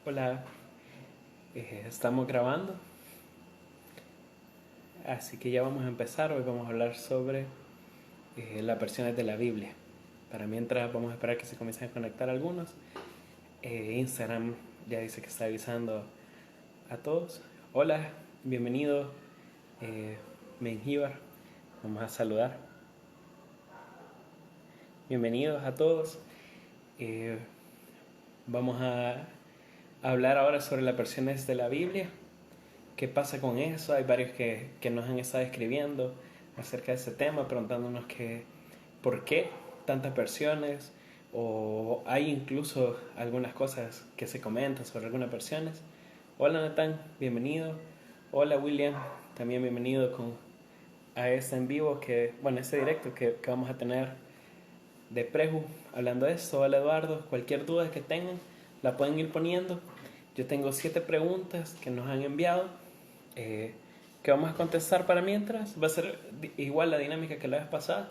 Hola, estamos grabando, así que ya vamos a empezar. Hoy vamos a hablar sobre las versiones de la Biblia. Para mientras vamos a esperar que se comiencen a conectar algunos. Instagram ya dice que está avisando a todos. Hola, bienvenido, Mengíbar. Vamos a saludar. Bienvenidos a todos. Eh, Vamos a hablar ahora sobre las versiones de la Biblia. ¿Qué pasa con eso? Hay varios que nos han estado escribiendo acerca de ese tema, preguntándonos por qué tantas versiones, o hay incluso algunas cosas que se comentan sobre algunas versiones. Hola Natán, bienvenido. Hola William, también bienvenido a este en vivo, este directo que vamos a tener de Preju hablando de esto. Hola Eduardo, cualquier duda que tengan la pueden ir poniendo. Yo tengo 7 preguntas que nos han enviado, eh, que vamos a contestar para mientras. Va a ser igual la dinámica que la vez pasada,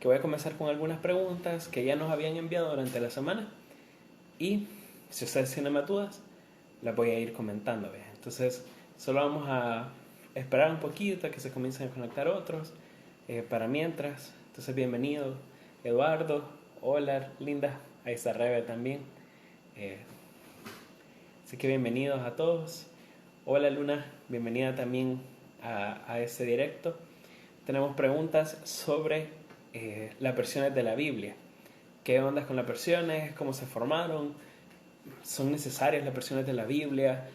que voy a comenzar con algunas preguntas que ya nos habían enviado durante la semana, y si ustedes tienen más dudas las voy a ir comentando, ¿ve? Entonces solo vamos a esperar un poquito a que se comiencen a conectar otros, para mientras. Entonces bienvenido Eduardo, hola Linda, ahí está Rebe también. eh, Así que bienvenidos a todos. Hola Luna, bienvenida también a este directo. Tenemos preguntas sobre las versiones de la Biblia. ¿Qué ondas con las versiones? ¿Cómo se formaron? ¿Son necesarias las versiones de la Biblia?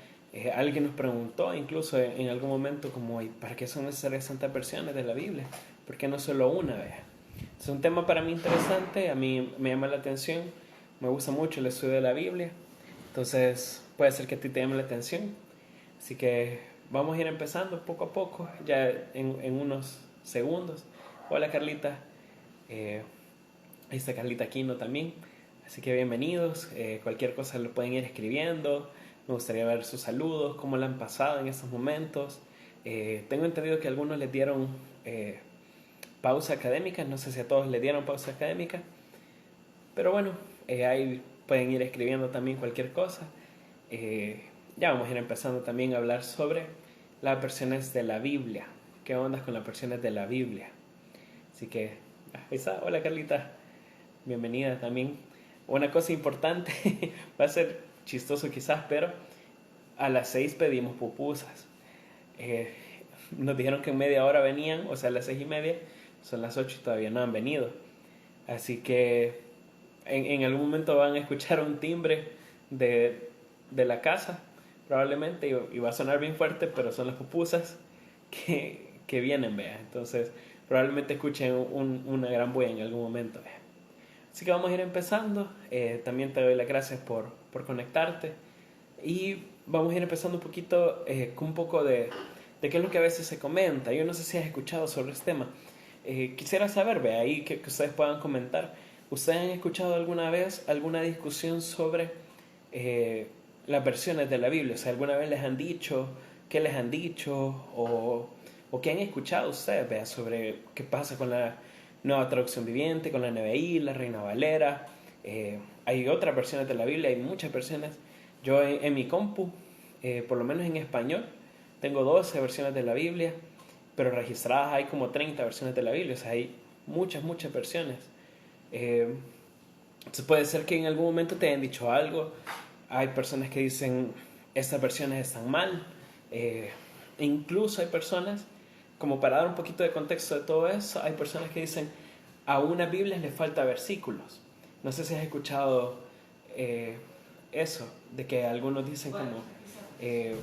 Alguien nos preguntó incluso en algún momento como, ¿para qué son necesarias tantas versiones de la Biblia? ¿Por qué no solo una vez? Es un tema para mí interesante, a mí me llama la atención, me gusta mucho el estudio de la Biblia, entonces puede ser que a ti te llame la atención. Así que vamos a ir empezando poco a poco, ya en unos segundos. Hola Carlita, eh, ahí está Carlita Aquino también. Así que bienvenidos, cualquier cosa lo pueden ir escribiendo. Me gustaría ver sus saludos, cómo la han pasado en estos momentos. Tengo entendido que algunos les dieron pausa académica, no sé si a todos les dieron pausa académica, pero bueno, ahí pueden ir escribiendo también cualquier cosa. Eh, ya vamos a ir empezando también a hablar sobre las versiones de la Biblia. ¿Qué onda con las versiones de la Biblia? Así que, ahí está. Hola Carlita, bienvenida también. Una cosa importante, va a ser chistoso quizás, pero a las 6 pedimos pupusas. Eh, Nos dijeron que en media hora venían, o sea, a las 6:30, son las 8 y todavía no han venido. Así que en algún momento van a escuchar un timbre de, de la casa, probablemente, y va a sonar bien fuerte, pero son las pupusas que vienen, vea. Entonces, probablemente escuchen una gran bulla en algún momento, vea. Así que vamos a ir empezando. También te doy las gracias por conectarte. Y vamos a ir empezando un poquito, con un poco de qué es lo que a veces se comenta. Yo no sé si has escuchado sobre este tema. Quisiera saber, ve ahí que ustedes puedan comentar. ¿Ustedes han escuchado alguna vez alguna discusión sobre eh, las versiones de la Biblia? O sea, ¿alguna vez les han dicho, qué les han dicho, o qué han escuchado ustedes, vea, sobre qué pasa con la nueva traducción viviente, con la NBI, la Reina Valera? Hay otras versiones de la Biblia, hay muchas versiones. Yo en mi compu, por lo menos en español, tengo 12 versiones de la Biblia, pero registradas hay como 30 versiones de la Biblia, o sea, hay muchas versiones. Eh, entonces puede ser que en algún momento te hayan dicho algo. Hay personas que dicen, estas versiones están mal. Eh, Incluso hay personas, como para dar un poquito de contexto de todo eso, hay personas que dicen, a una Biblia le falta versículos. No sé si has escuchado eh, eso, de que algunos dicen como, eh,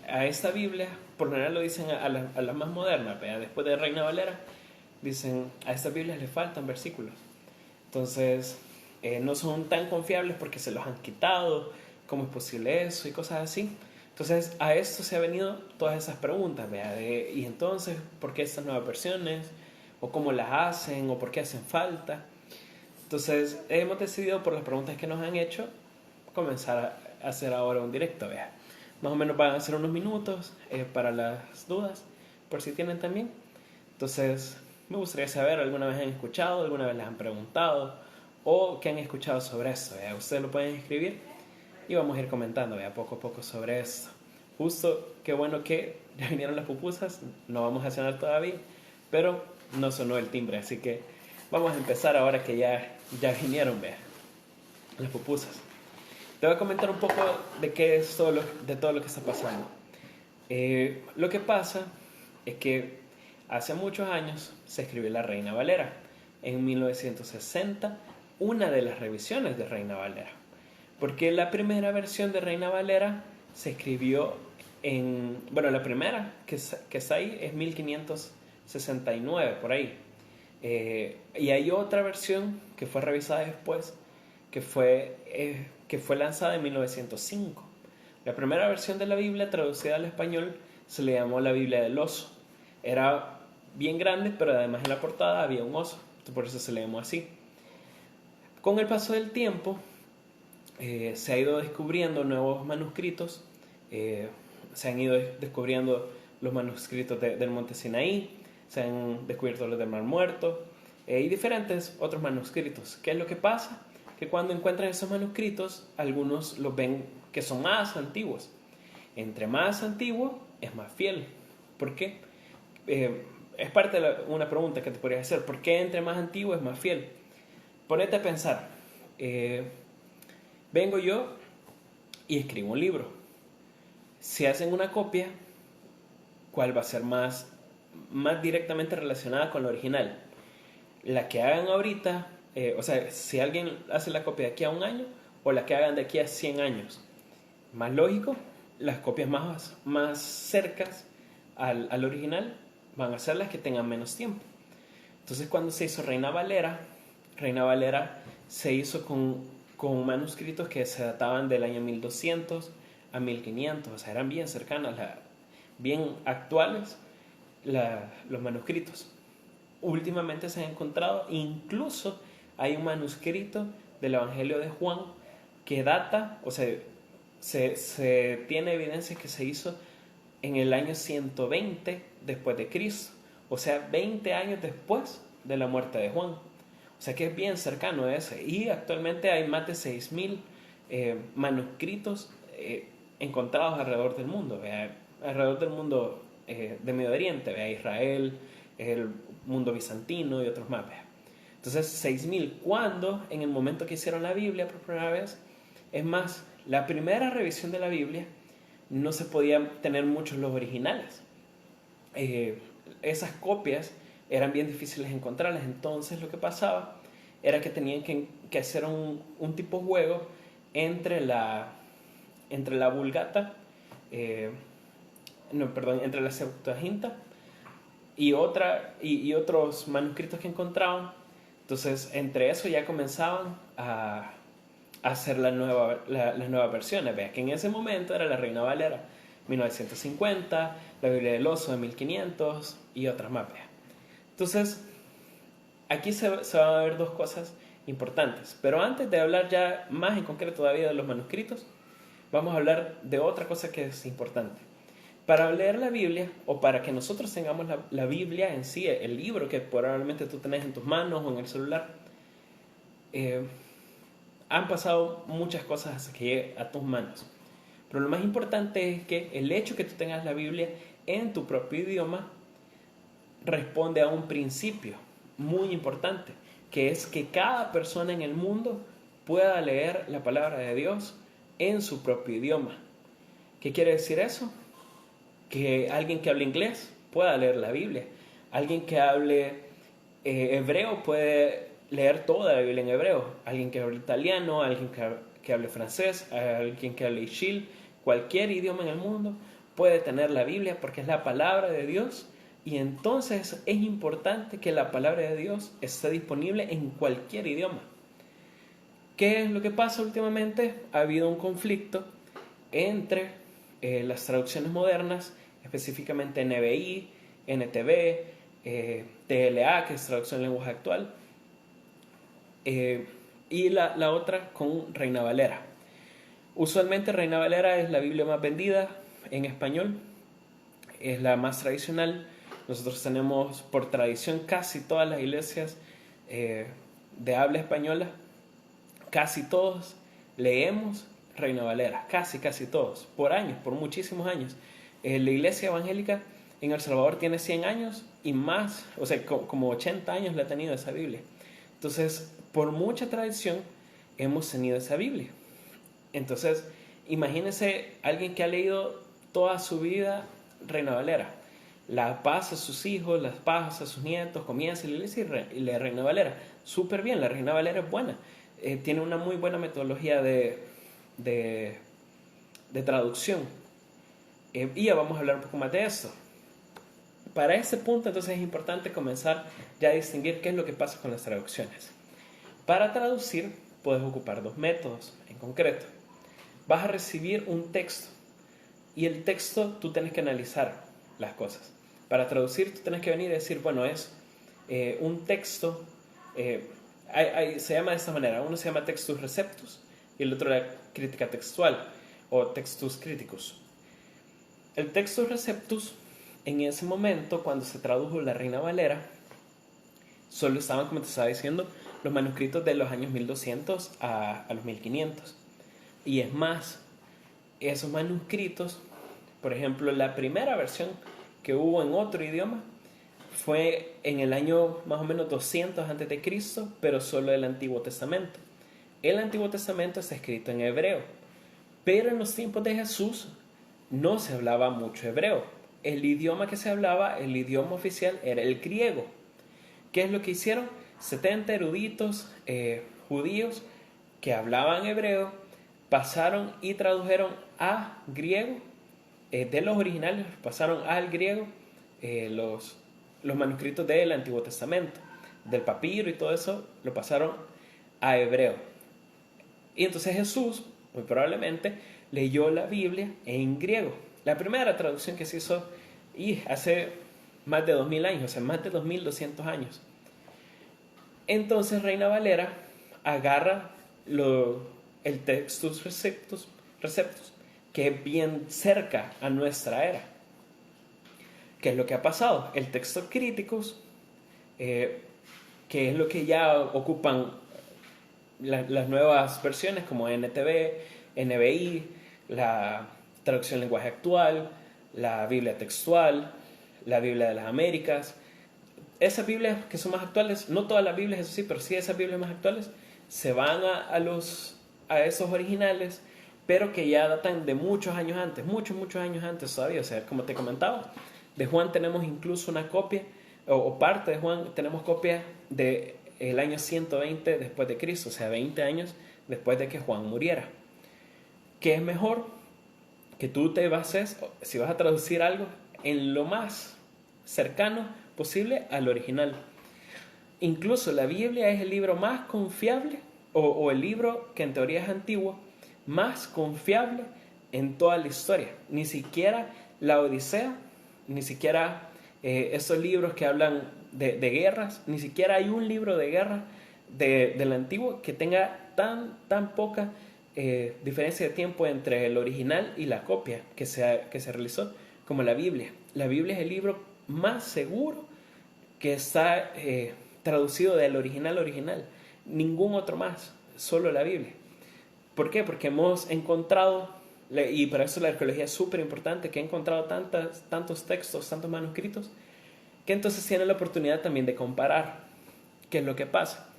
a esta Biblia, por lo general lo dicen a la más moderna, después de Reina Valera, dicen, a esta Biblia le faltan versículos. Entonces, no son tan confiables porque se los han quitado, cómo es posible eso y cosas así. Entonces, a esto se han venido todas esas preguntas, ¿vea? Y entonces, ¿por qué estas nuevas versiones? ¿O cómo las hacen? ¿O por qué hacen falta? Entonces, hemos decidido, por las preguntas que nos han hecho, comenzar a hacer ahora un directo, ¿vea? Más o menos van a ser unos minutos, para las dudas, por si tienen también. Entonces, me gustaría saber, ¿alguna vez han escuchado, alguna vez les han preguntado, o qué han escuchado sobre eso? Ustedes lo pueden escribir. y vamos a ir comentando poco a poco sobre esto. Justo, qué bueno que ya vinieron las pupusas, no vamos a cenar todavía, pero no sonó el timbre, así que vamos a empezar ahora que ya vinieron, las pupusas. Te voy a comentar un poco de qué es de todo lo que está pasando. Lo que pasa es que hace muchos años se escribió La Reina Valera. En 1960, una de las revisiones de Reina Valera. Porque la primera versión de Reina Valera se escribió la primera que está ahí es 1569, por ahí. Y hay otra versión que fue revisada después, que fue lanzada en 1905. La primera versión de la Biblia traducida al español se le llamó la Biblia del Oso. Era bien grande, pero además en la portada había un oso, por eso se le llamó así. Con el paso del tiempo se ha ido descubriendo nuevos manuscritos, se han ido descubriendo los manuscritos del Monte Sinaí, se han descubierto los del Mar Muerto y diferentes otros manuscritos. ¿Qué es lo que pasa? Que cuando encuentran esos manuscritos, algunos los ven que son más antiguos. Entre más antiguo, es más fiel. ¿Por qué? Es parte de una pregunta que te podrías hacer. ¿Por qué entre más antiguo es más fiel? Ponete a pensar. Vengo yo y escribo un libro. Si hacen una copia, ¿cuál va a ser más directamente relacionada con lo original? La que hagan ahorita, si alguien hace la copia de aquí a un año o la que hagan de aquí a 100 años. Más lógico, las copias más cercas al original van a ser las que tengan menos tiempo. Entonces, cuando se hizo Reina Valera se hizo con manuscritos que se databan del año 1200 a 1500, o sea, eran bien cercanas, bien actuales los manuscritos. Últimamente se han encontrado, incluso hay un manuscrito del Evangelio de Juan que data, o sea, se tiene evidencia que se hizo en el año 120 después de Cristo, o sea, 20 años después de la muerte de Juan. O sea que es bien cercano a ese. Y actualmente hay más de 6.000 manuscritos encontrados alrededor del mundo. Alrededor del mundo de Medio Oriente, Israel, el mundo bizantino y otros más. Entonces, 6.000. ¿Cuándo? En el momento que hicieron la Biblia por primera vez. Es más, la primera revisión de la Biblia no se podían tener muchos los originales. Esas copias eran bien difíciles de encontrarlas. Entonces lo que pasaba era que tenían que hacer un tipo de juego entre la Vulgata, entre la Septuaginta y otros manuscritos que encontraban. Entonces, entre eso ya comenzaban a hacer las nuevas versiones. Vea que en ese momento era la Reina Valera 1950, la Biblia del Oso de 1500 y otras más. Vea. Entonces, aquí se van a ver dos cosas importantes. Pero antes de hablar ya más en concreto todavía de los manuscritos, vamos a hablar de otra cosa que es importante. Para leer la Biblia, o para que nosotros tengamos la Biblia en sí, el libro que probablemente tú tenés en tus manos o en el celular, han pasado muchas cosas hasta que llegue a tus manos. Pero lo más importante es que el hecho que tú tengas la Biblia en tu propio idioma responde a un principio muy importante, que es que cada persona en el mundo pueda leer la palabra de Dios en su propio idioma. ¿Qué quiere decir eso? Que alguien que hable inglés pueda leer la Biblia. Alguien que hable hebreo puede leer toda la Biblia en hebreo. Alguien que hable italiano, alguien que hable francés, alguien que hable ishil, cualquier idioma en el mundo puede tener la Biblia porque es la palabra de Dios. Y entonces es importante que la palabra de Dios esté disponible en cualquier idioma. ¿Qué es lo que pasa últimamente? Ha habido un conflicto entre las traducciones modernas, específicamente NBI, NTV, TLA, que es traducción en lenguaje actual, y la otra con Reina Valera. Usualmente Reina Valera es la Biblia más vendida en español, es la más tradicional. Nosotros tenemos por tradición casi todas las iglesias de habla española, casi todos leemos Reina Valera, casi todos, por años, por muchísimos años. La iglesia evangélica en El Salvador tiene 100 años y más, o sea, como 80 años la ha tenido esa Biblia. Entonces, por mucha tradición hemos tenido esa Biblia. Entonces, imagínense alguien que ha leído toda su vida Reina Valera. La pasa a sus hijos, las pasa a sus nietos, comienza la iglesia y lee Reina Valera. Súper bien, la Reina Valera es buena. Tiene una muy buena metodología de traducción. Y ya vamos a hablar un poco más de esto. Para ese punto, entonces, es importante comenzar ya a distinguir qué es lo que pasa con las traducciones. Para traducir, puedes ocupar dos métodos en concreto. Vas a recibir un texto y el texto tú tienes que analizar las cosas. Para traducir, tú tienes que venir y decir, bueno, es un texto, se llama de esta manera. Uno se llama textus receptus y el otro la crítica textual o textus críticos. El textus receptus, en ese momento, cuando se tradujo la Reina Valera, solo estaban, como te estaba diciendo, los manuscritos de los años 1200 a los 1500. Y es más, esos manuscritos, por ejemplo, la primera versión que hubo en otro idioma fue en el año más o menos 200 a.C., pero solo el Antiguo Testamento. El Antiguo Testamento está escrito en hebreo, pero en los tiempos de Jesús no se hablaba mucho hebreo. El idioma que se hablaba, el idioma oficial, era el griego. ¿Qué es lo que hicieron? 70 eruditos judíos que hablaban hebreo pasaron y tradujeron a griego, de los originales pasaron al griego los manuscritos del Antiguo Testamento, del papiro y todo eso, lo pasaron a hebreo. Y entonces Jesús, muy probablemente, leyó la Biblia en griego. La primera traducción que se hizo hace más de 2000 años, o sea, más de 2200 años. Entonces Reina Valera agarra el textus receptus, que es bien cerca a nuestra era. ¿Qué es lo que ha pasado? El texto críticos, que es lo que ya ocupan las nuevas versiones como NTV, NBI, la traducción lenguaje actual, la Biblia textual, la Biblia de las Américas. Esas Biblias que son más actuales, no todas las Biblias, eso sí, pero sí esas Biblias más actuales, se van a esos originales, pero que ya datan de muchos años antes, muchos años antes todavía. O sea, como te comentaba, de Juan tenemos incluso una copia, o parte de Juan tenemos copia del año 120 después de Cristo, o sea, 20 años después de que Juan muriera. ¿Qué es mejor? Que tú te bases, si vas a traducir algo, en lo más cercano posible al original. Incluso la Biblia es el libro más confiable, o el libro que en teoría es antiguo, más confiable en toda la historia. Ni siquiera la Odisea, ni siquiera esos libros que hablan de guerras, ni siquiera hay un libro de guerra del antiguo que tenga tan poca diferencia de tiempo entre el original y la copia que se realizó como la Biblia. La Biblia es el libro más seguro que está traducido del original. Ningún otro más, solo la Biblia. ¿Por qué? Porque hemos encontrado, y para eso la arqueología es súper importante, que ha encontrado tantos textos, tantos manuscritos, que entonces tiene la oportunidad también de comparar qué es lo que pasa.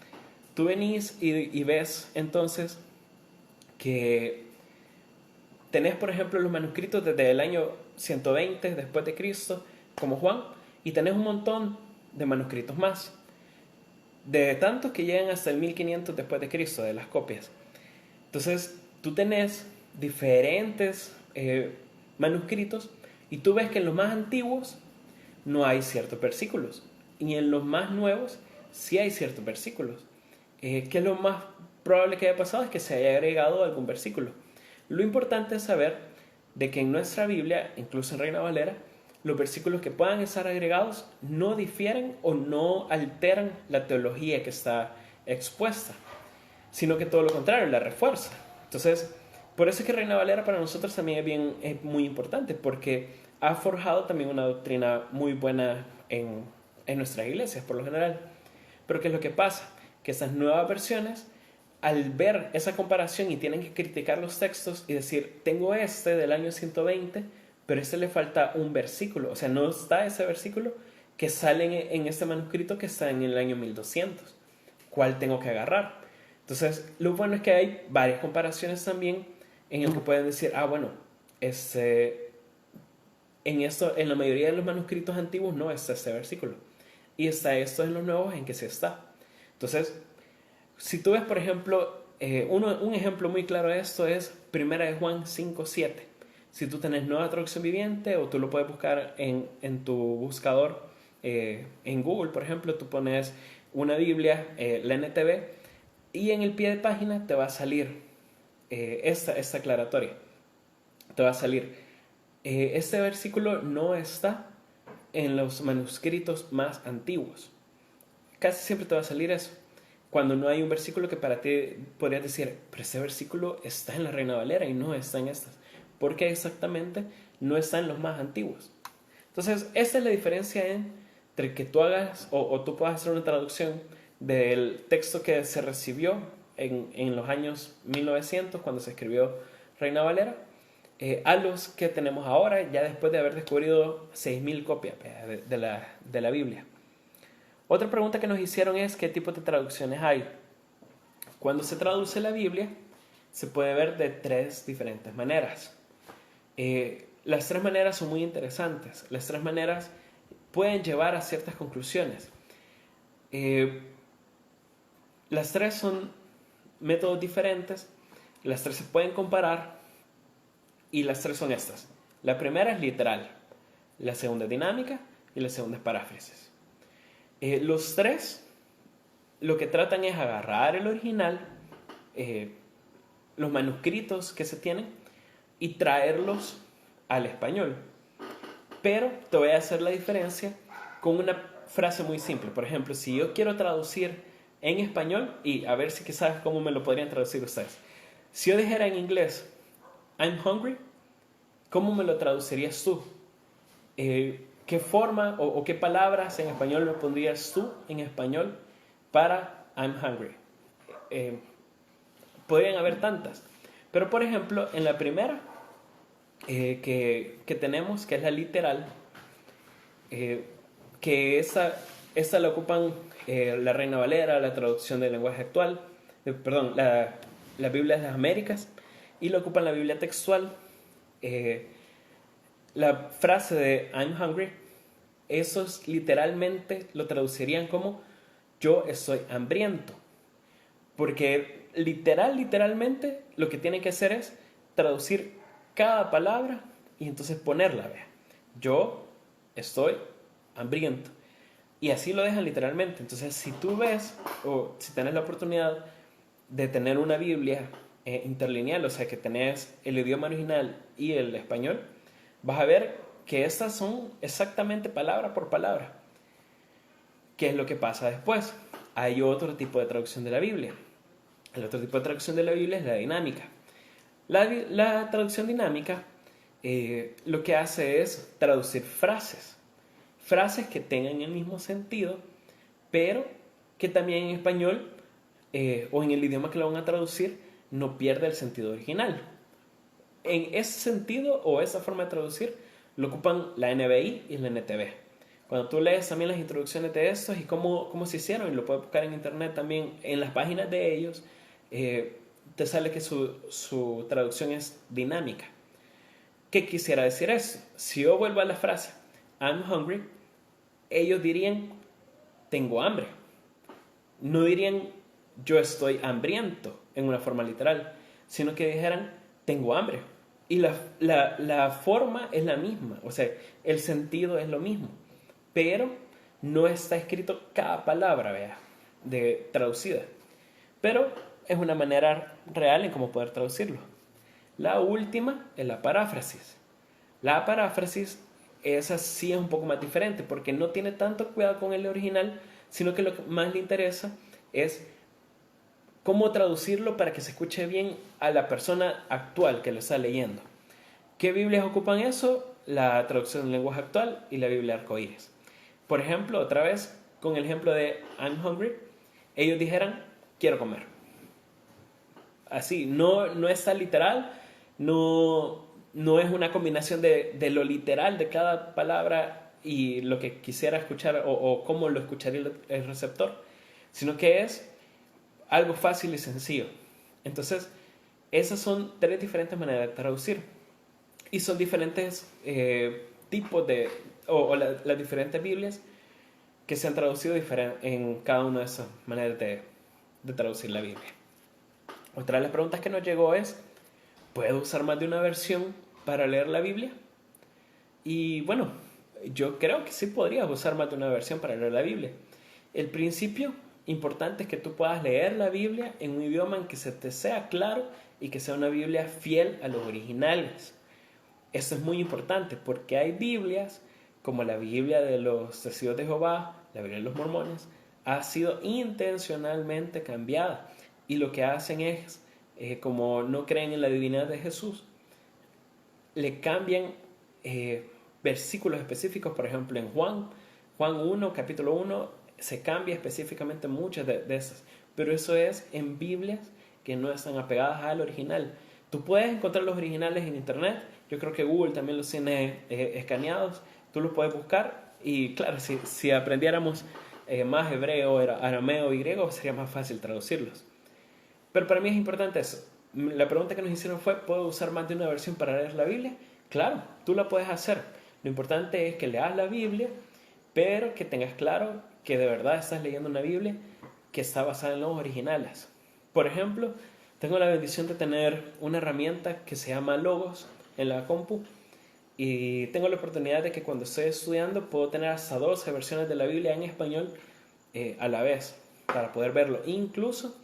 Tú venís y ves entonces que tenés, por ejemplo, los manuscritos desde el año 120 después de Cristo, como Juan, y tenés un montón de manuscritos más, de tantos que llegan hasta el 1500 después de Cristo, de las copias. Entonces, tú tenés diferentes manuscritos y tú ves que en los más antiguos no hay ciertos versículos y en los más nuevos sí hay ciertos versículos. ¿Qué es lo más probable que haya pasado? Es que se haya agregado algún versículo. Lo importante es saber de que en nuestra Biblia, incluso en Reina Valera, los versículos que puedan estar agregados no difieren o no alteran la teología que está expuesta, sino que todo lo contrario, la refuerza. Entonces, por eso es que Reina Valera para nosotros también es muy importante, porque ha forjado también una doctrina muy buena en nuestras iglesias, por lo general. Pero ¿qué es lo que pasa? Que estas nuevas versiones al ver esa comparación y tienen que criticar los textos y decir, tengo este del año 120, pero este le falta un versículo, o sea, no está ese versículo que sale en este manuscrito que está en el año 1200. ¿Cuál tengo que agarrar? Entonces, lo bueno es que hay varias comparaciones también en el que pueden decir, bueno, en la mayoría de los manuscritos antiguos no está este versículo. Y está esto en los nuevos en que sí está. Entonces, si tú ves, por ejemplo, un ejemplo muy claro de esto es 1 de Juan 5:7. Si tú tenés Nueva Traducción Viviente, o tú lo puedes buscar en tu buscador, en Google, por ejemplo, tú pones una Biblia, la NTV, y en el pie de página te va a salir esta aclaratoria. Te va a salir, este versículo no está en los manuscritos más antiguos. Casi siempre te va a salir eso. Cuando no hay un versículo que para ti podrías decir, pero ese versículo está en la Reina Valera y no está en estas. Porque exactamente no está en los más antiguos. Entonces, esta es la diferencia entre que tú hagas o tú puedas hacer una traducción del texto que se recibió en los años 1900, cuando se escribió Reina Valera, a los que tenemos ahora, ya después de haber descubierto 6.000 copias de la Biblia. Otra pregunta que nos hicieron es ¿qué tipo de traducciones hay? Cuando se traduce la Biblia, se puede ver de 3 diferentes maneras. Las 3 maneras son muy interesantes. Las 3 maneras pueden llevar a ciertas conclusiones. Las 3 son métodos diferentes, las 3 se pueden comparar y las 3 son estas. La primera es literal, la segunda es dinámica y la segunda es paráfrasis. Los 3 lo que tratan es agarrar el original, los manuscritos que se tienen y traerlos al español. Pero te voy a hacer la diferencia con una frase muy simple. Por ejemplo, si yo quiero traducir en español, y a ver si quizás cómo me lo podrían traducir ustedes. Si yo dijera en inglés, I'm hungry, ¿cómo me lo traducirías tú? ¿Qué forma o qué palabras en español me pondrías tú en español para I'm hungry? Podrían haber tantas. Pero por ejemplo, en la primera que tenemos, que es la literal, que esa la ocupan la Reina Valera, la traducción del lenguaje actual, la Biblia de las Américas, y la ocupan la Biblia textual. La frase de I'm hungry, esos literalmente lo traducirían como yo estoy hambriento. Porque literalmente lo que tienen que hacer es traducir cada palabra y entonces ponerla, vea. Yo estoy hambriento. Y así lo dejan literalmente. Entonces, si tú ves, o si tienes la oportunidad de tener una Biblia interlineal, o sea, que tenés el idioma original y el español, vas a ver que estas son exactamente palabra por palabra. ¿Qué es lo que pasa después? Hay otro tipo de traducción de la Biblia. El otro tipo de traducción de la Biblia es la dinámica. La traducción dinámica lo que hace es traducir frases que tengan el mismo sentido, pero que también en español o en el idioma que lo van a traducir no pierde el sentido original. En ese sentido o esa forma de traducir lo ocupan la NBI y la NTV. Cuando tú lees también las introducciones de estos y cómo se hicieron, y lo puedes buscar en internet también, en las páginas de ellos, te sale que su traducción es dinámica. ¿Qué quisiera decir eso? Si yo vuelvo a la frase I'm hungry, ellos dirían tengo hambre. No dirían yo estoy hambriento en una forma literal, sino que dijeran tengo hambre. Y la forma es la misma, o sea, el sentido es lo mismo, pero no está escrito cada palabra, vea, traducida. Pero es una manera real en cómo poder traducirlo. La última es la paráfrasis. La paráfrasis, esa sí es un poco más diferente, porque no tiene tanto cuidado con el original, sino que lo que más le interesa es cómo traducirlo para que se escuche bien a la persona actual que lo está leyendo. ¿Qué Biblias ocupan eso? La traducción del lenguaje actual y la Biblia arcoíris. Por ejemplo, otra vez, con el ejemplo de I'm hungry, ellos dijeran quiero comer. así, no está literal, no es una combinación de lo literal de cada palabra y lo que quisiera escuchar o cómo lo escucharía el receptor, sino que es algo fácil y sencillo. Entonces, esas son tres diferentes maneras de traducir y son diferentes tipos las diferentes Biblias que se han traducido en cada una de esas maneras de traducir la Biblia. Otra de las preguntas que nos llegó es, ¿puedo usar más de una versión para leer la Biblia? Y bueno, yo creo que sí podrías usar más de una versión para leer la Biblia. El principio importante es que tú puedas leer la Biblia en un idioma en que se te sea claro y que sea una Biblia fiel a los originales. Esto es muy importante porque hay Biblias, como la Biblia de los Testigos de Jehová, la Biblia de los Mormones, ha sido intencionalmente cambiada. Y lo que hacen es, como no creen en la divinidad de Jesús, le cambian versículos específicos. Por ejemplo, en Juan 1, capítulo 1, se cambia específicamente muchas de esas. Pero eso es en Biblias que no están apegadas al original. Tú puedes encontrar los originales en internet. Yo creo que Google también los tiene escaneados. Tú los puedes buscar. Y claro, si aprendiéramos más hebreo, arameo y griego, sería más fácil traducirlos. Pero para mí es importante eso. La pregunta que nos hicieron fue, ¿puedo usar más de una versión para leer la Biblia? Claro, tú la puedes hacer. Lo importante es que leas la Biblia, pero que tengas claro que de verdad estás leyendo una Biblia que está basada en los originales. Por ejemplo, tengo la bendición de tener una herramienta que se llama Logos en la compu y tengo la oportunidad de que cuando estoy estudiando puedo tener hasta 12 versiones de la Biblia en español a la vez para poder verlo. Incluso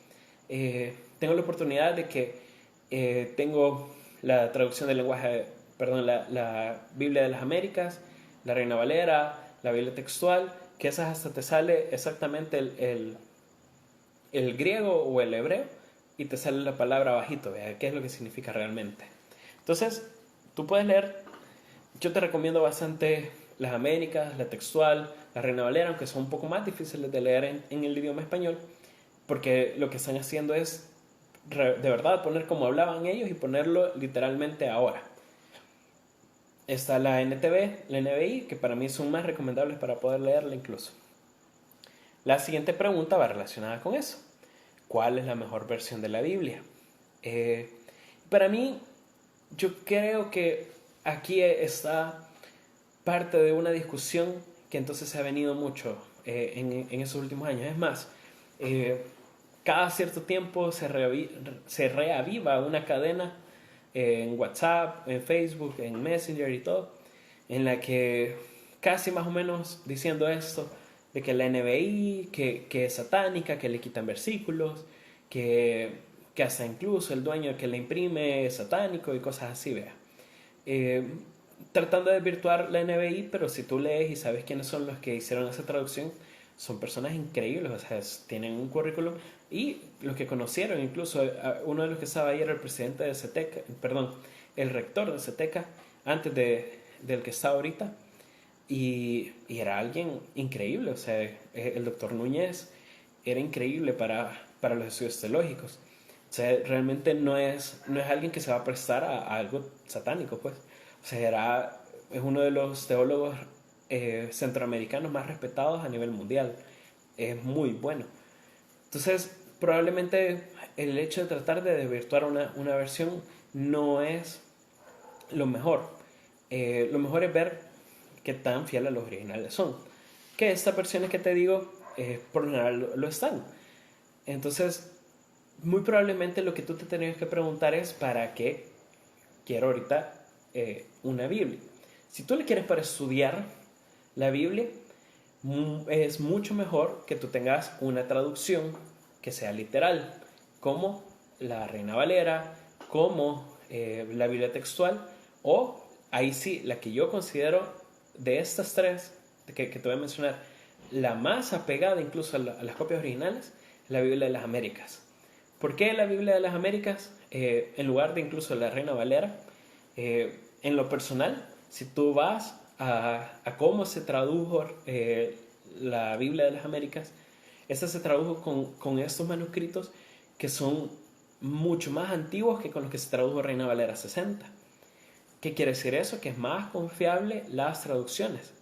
tengo la oportunidad de que tengo la traducción del lenguaje, la Biblia de las Américas, la Reina Valera, la Biblia textual, que esas hasta te sale exactamente el griego o el hebreo y te sale la palabra abajito, ¿verdad? ¿Qué es lo que significa realmente? Entonces, tú puedes leer, yo te recomiendo bastante las Américas, la textual, la Reina Valera, aunque son un poco más difíciles de leer en el idioma español, porque lo que están haciendo es de verdad poner como hablaban ellos y ponerlo literalmente ahora. Está la NTV, la NBI, que para mí son más recomendables para poder leerla incluso. La siguiente pregunta va relacionada con eso. ¿Cuál es la mejor versión de la Biblia? Para mí, yo creo que aquí está parte de una discusión que entonces se ha venido mucho en esos últimos años. Es más, cada cierto tiempo se reaviva una cadena en WhatsApp, en Facebook, en Messenger y todo, en la que casi más o menos diciendo esto, de que la NBI, que es satánica, que le quitan versículos, que hasta incluso el dueño que la imprime es satánico y cosas así, vea. Tratando de desvirtuar la NBI, pero si tú lees y sabes quiénes son los que hicieron esa traducción, son personas increíbles, o sea, tienen un currículum, y los que conocieron, incluso uno de los que estaba ahí era el presidente de CETECA, el rector de CETECA, antes del que está ahorita, y era alguien increíble, o sea, el doctor Núñez era increíble para los estudios teológicos. O sea, realmente no es alguien que se va a prestar a algo satánico, pues. O sea, es uno de los teólogos centroamericanos más respetados a nivel mundial. Es muy bueno. Entonces, probablemente el hecho de tratar de desvirtuar una versión no es lo mejor. Lo mejor es ver qué tan fiel a los originales son. Que estas versiones que te digo, por lo general lo están. Entonces, muy probablemente lo que tú te tendrías que preguntar es ¿para qué quiero ahorita una Biblia? Si tú le quieres para estudiar la Biblia, es mucho mejor que tú tengas una traducción que sea literal, como la Reina Valera, como la Biblia textual, o ahí sí, la que yo considero de estas tres que te voy a mencionar, la más apegada incluso a las copias originales, la Biblia de las Américas. ¿Por qué la Biblia de las Américas en lugar de incluso la Reina Valera? En lo personal, si tú vas a cómo se tradujo la Biblia de las Américas, esta se tradujo con estos manuscritos que son mucho más antiguos que con los que se tradujo Reina Valera 60. ¿Qué quiere decir eso? Que es más confiable las traducciones.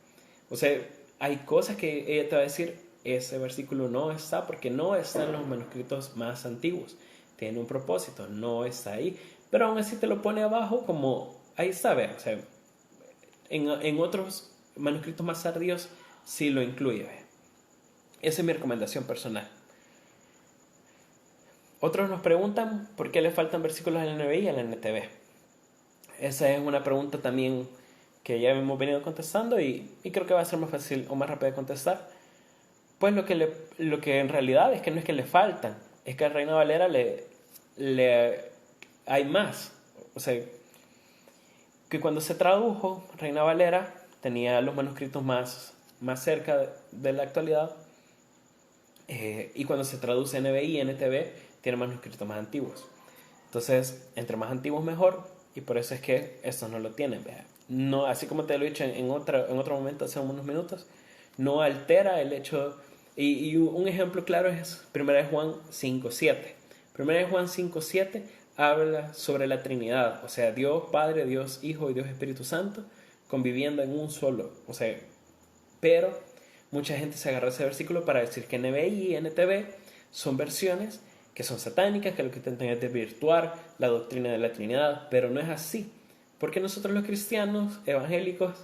O sea, hay cosas que ella te va a decir, ese versículo no está porque no está en los manuscritos más antiguos. Tiene un propósito, no está ahí. Pero aún así te lo pone abajo como, ahí está, vea. O sea, en otros manuscritos más tardíos sí lo incluye, vea. Esa es mi recomendación personal. Otros nos preguntan por qué le faltan versículos al NBI y al NTV. Esa es una pregunta también que ya hemos venido contestando y creo que va a ser más fácil o más rápido de contestar. Pues lo que en realidad es que no es que le faltan, es que a Reina Valera hay más. O sea, que cuando se tradujo, Reina Valera tenía los manuscritos más cerca de la actualidad, y cuando se traduce NBI y NTV, tiene manuscritos más antiguos. Entonces, entre más antiguos mejor, y por eso es que estos no lo tienen. ¿Vea? No, así como te lo he dicho en otro momento, hace unos minutos, no altera el hecho. Y un ejemplo claro es 1 Juan 5.7. 1 Juan 5.7 habla sobre la Trinidad, o sea, Dios Padre, Dios Hijo y Dios Espíritu Santo conviviendo en un solo. O sea, pero mucha gente se agarra a ese versículo para decir que NBI y NTV son versiones que son satánicas, que lo que intentan es desvirtuar la doctrina de la Trinidad, pero no es así, porque nosotros los cristianos evangélicos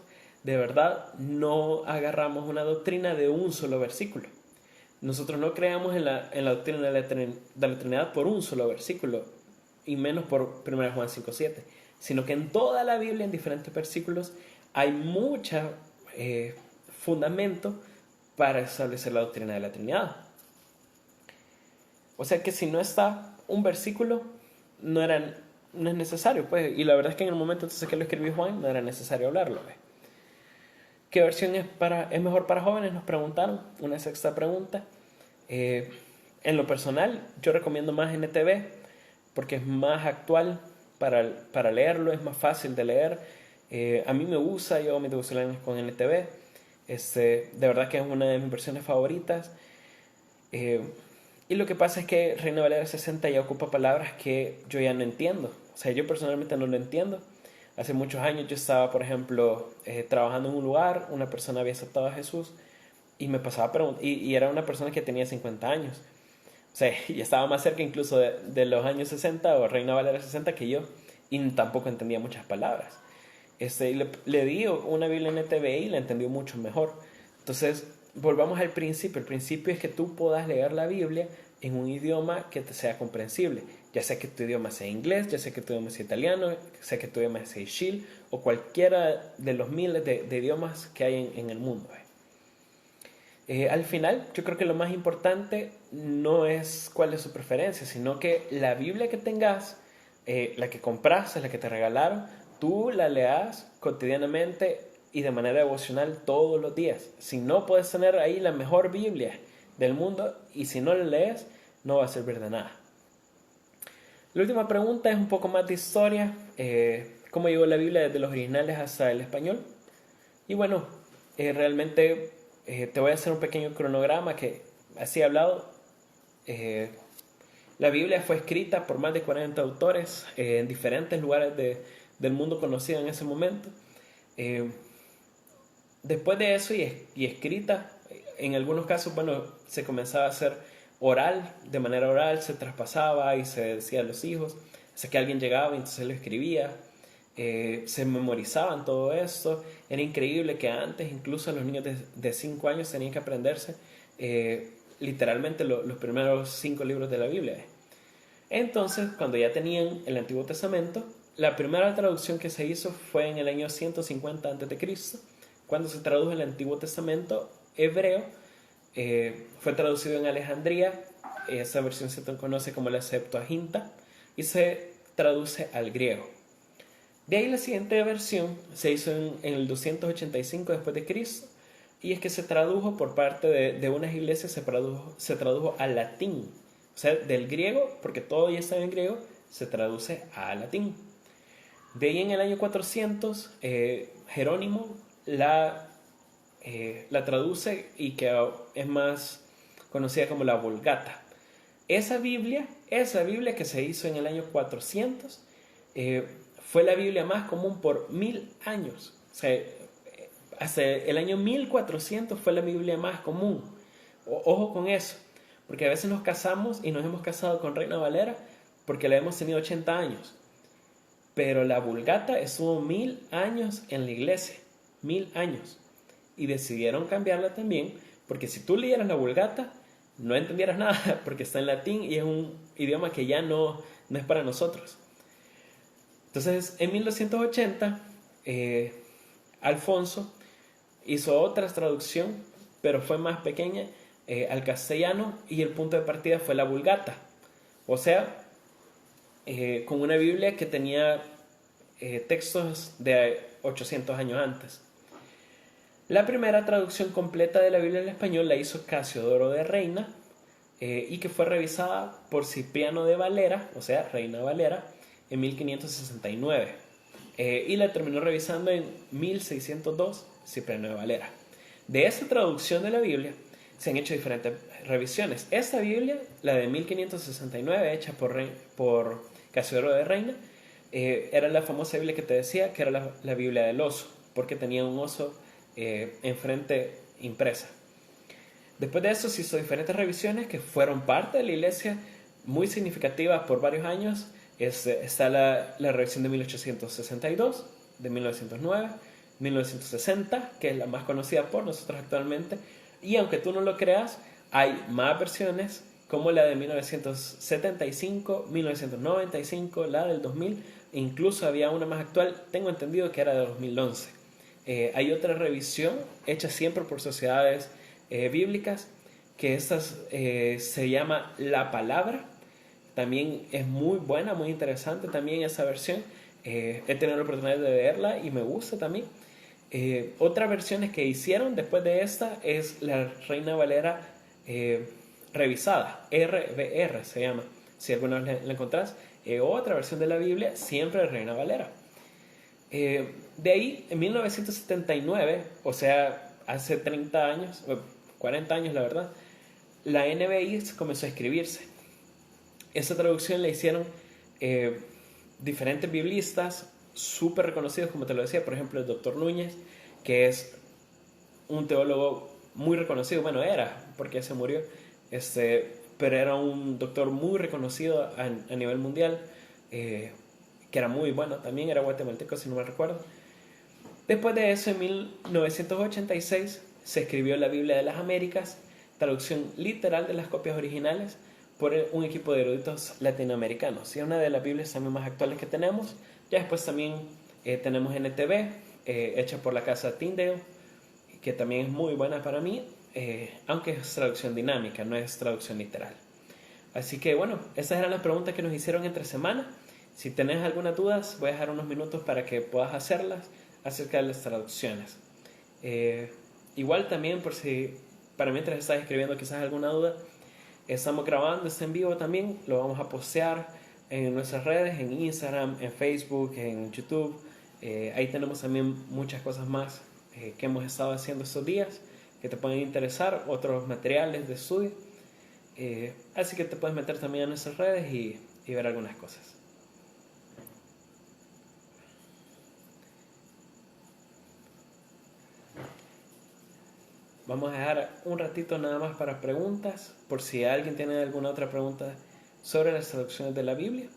de verdad no agarramos una doctrina de un solo versículo. Nosotros no creamos en la doctrina de la Trinidad por un solo versículo, y menos por 1 Juan 5.7, sino que en toda la Biblia, en diferentes versículos, hay mucho fundamento para establecer la doctrina de la Trinidad. O sea que si no está un versículo, no es necesario, pues. Y la verdad es que en el momento entonces que lo escribió Juan, no era necesario hablarlo, ¿ves? ¿Qué versión es mejor para jóvenes? Nos preguntaron, una sexta pregunta. En lo personal, yo recomiendo más NTV, porque es más actual para leerlo, es más fácil de leer. A mí me gusta, yo hago mis devocionales con NTV. De verdad que es una de mis versiones favoritas. Y lo que pasa es que Reina Valera 60 ya ocupa palabras que yo ya no entiendo. O sea, yo personalmente no lo entiendo. Hace muchos años yo estaba, por ejemplo, trabajando en un lugar, una persona había aceptado a Jesús y me pasaba y era una persona que tenía 50 años. O sea, y estaba más cerca incluso de los años 60 o Reina Valera 60 que yo, y tampoco entendía muchas palabras. Le di una Biblia NTV y la entendió mucho mejor. Entonces, volvamos al principio. El principio es que tú puedas leer la Biblia en un idioma que te sea comprensible. Ya sea que tu idioma sea inglés, ya sea que tu idioma sea italiano, ya sea que tu idioma sea shil o cualquiera de los miles de idiomas que hay en el mundo. Al final, yo creo que lo más importante no es cuál es su preferencia, sino que la Biblia que tengas, la que compraste, la que te regalaron, tú la leas cotidianamente y de manera devocional todos los días. Si no, puedes tener ahí la mejor Biblia del mundo y si no la lees, no va a servir de nada. La última pregunta es un poco más de historia. ¿Cómo llegó la Biblia desde los originales hasta el español? Y bueno, realmente te voy a hacer un pequeño cronograma que así he hablado. La Biblia fue escrita por más de 40 autores en diferentes lugares del mundo conocido en ese momento. Después de eso y escrita, en algunos casos, bueno, se comenzaba a hacer oral, de manera oral, se traspasaba y se decía a los hijos, hasta que alguien llegaba y entonces lo escribía. Se memorizaban todo esto. Era increíble que antes incluso los niños de 5 años tenían que aprenderse literalmente los primeros 5 libros de la Biblia. Entonces, cuando ya tenían el Antiguo Testamento, la primera traducción que se hizo fue en el año 150 a.C., cuando se tradujo el Antiguo Testamento hebreo. Fue traducido en Alejandría. Esa versión se conoce como la Septuaginta y se traduce al griego. De ahí la siguiente versión se hizo en el 285 después de Cristo, y es que se tradujo por parte de unas iglesias, se tradujo al latín. O sea, del griego, porque todo ya estaba en griego, se traduce al latín. De ahí en el año 400, Jerónimo la traduce y que es más conocida como la Vulgata. Esa Biblia Esa Biblia que se hizo en el año 400 fue la Biblia más común por 1000 años. O sea, hasta el año 1400 fue la Biblia más común. Ojo con eso, porque a veces nos casamos y nos hemos casado con Reina Valera porque la hemos tenido 80 años. Pero la Vulgata estuvo 1000 años en la iglesia, 1000 años. Y decidieron cambiarla también, porque si tú leyeras la Vulgata, no entendieras nada, porque está en latín y es un idioma que ya no es para nosotros. Entonces, en 1280, Alfonso hizo otra traducción, pero fue más pequeña, al castellano, y el punto de partida fue la Vulgata. O sea, con una Biblia que tenía textos de 800 años antes. La primera traducción completa de la Biblia al español la hizo Casiodoro de Reina, y que fue revisada por Cipriano de Valera, o sea, Reina Valera, en 1569. Y la terminó revisando en 1602 Cipriano de Valera. De esta traducción de la Biblia se han hecho diferentes revisiones. Esta Biblia, la de 1569, hecha por Casiodoro de Reina, era la famosa Biblia que te decía que era la Biblia del oso, porque tenía un oso enfrente impresa. Después de eso se hizo diferentes revisiones que fueron parte de la iglesia, muy significativas por varios años. Está la revisión de 1862, de 1909, 1960, que es la más conocida por nosotros actualmente, y aunque tú no lo creas, hay más versiones como la de 1975, 1995, la del 2000, e incluso había una más actual, tengo entendido que era de 2011. Hay otra revisión hecha siempre por sociedades bíblicas, que se llama La Palabra. También es muy buena, muy interesante también esa versión. He tenido la oportunidad de verla y me gusta también. Otras versiones que hicieron después de esta es la Reina Valera revisada, RVR se llama, si alguna vez la encontrás. Otra versión de la Biblia, siempre Reina Valera. De ahí, en 1979, o sea, hace 30 años, 40 años la verdad, la NBI comenzó a escribirse. Esa traducción la hicieron diferentes biblistas súper reconocidos, como te lo decía, por ejemplo el Dr. Núñez, que es un teólogo muy reconocido, bueno, era, porque se murió, pero era un doctor muy reconocido a nivel mundial, que era muy bueno, también era guatemalteco si no me recuerdo. Después de eso, en 1986, se escribió la Biblia de las Américas, traducción literal de las copias originales, por un equipo de eruditos latinoamericanos. Y es una de las Biblias también más actuales que tenemos. Ya después también tenemos NTV, hecha por la casa Tyndale, que también es muy buena para mí, aunque es traducción dinámica, no es traducción literal. Así que bueno, esas eran las preguntas que nos hicieron entre semana. Si tenés algunas dudas, voy a dejar unos minutos para que puedas hacerlas acerca de las traducciones. Igual también, por si para mientras estás escribiendo quizás alguna duda, estamos grabando este en vivo también, lo vamos a postear en nuestras redes, en Instagram, en Facebook, en YouTube. Ahí tenemos también muchas cosas más que hemos estado haciendo estos días que te pueden interesar, otros materiales de estudio. Así que te puedes meter también a nuestras redes y ver algunas cosas. Vamos a dejar un ratito nada más para preguntas, por si alguien tiene alguna otra pregunta sobre las traducciones de la Biblia.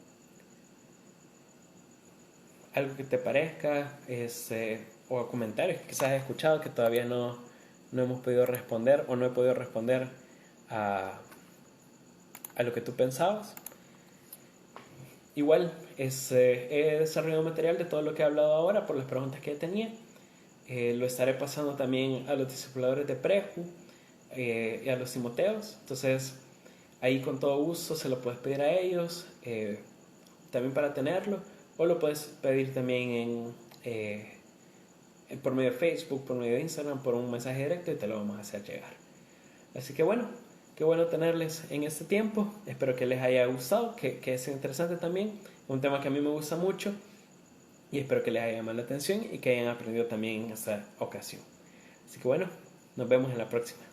Algo que te parezca, o comentarios que quizás has escuchado que todavía no hemos podido responder, o no he podido responder a lo que tú pensabas. Igual, he desarrollado material de todo lo que he hablado ahora por las preguntas que tenía. Lo estaré pasando también a los discipuladores de Preju y a los Timoteos. Entonces, ahí con todo gusto se lo puedes pedir a ellos también para tenerlo, o lo puedes pedir también por medio de Facebook, por medio de Instagram, por un mensaje directo, y te lo vamos a hacer llegar. Así que bueno, qué bueno tenerles en este tiempo. Espero que les haya gustado, que sea interesante también, un tema que a mí me gusta mucho. Y espero que les haya llamado la atención y que hayan aprendido también en esta ocasión. Así que bueno, nos vemos en la próxima.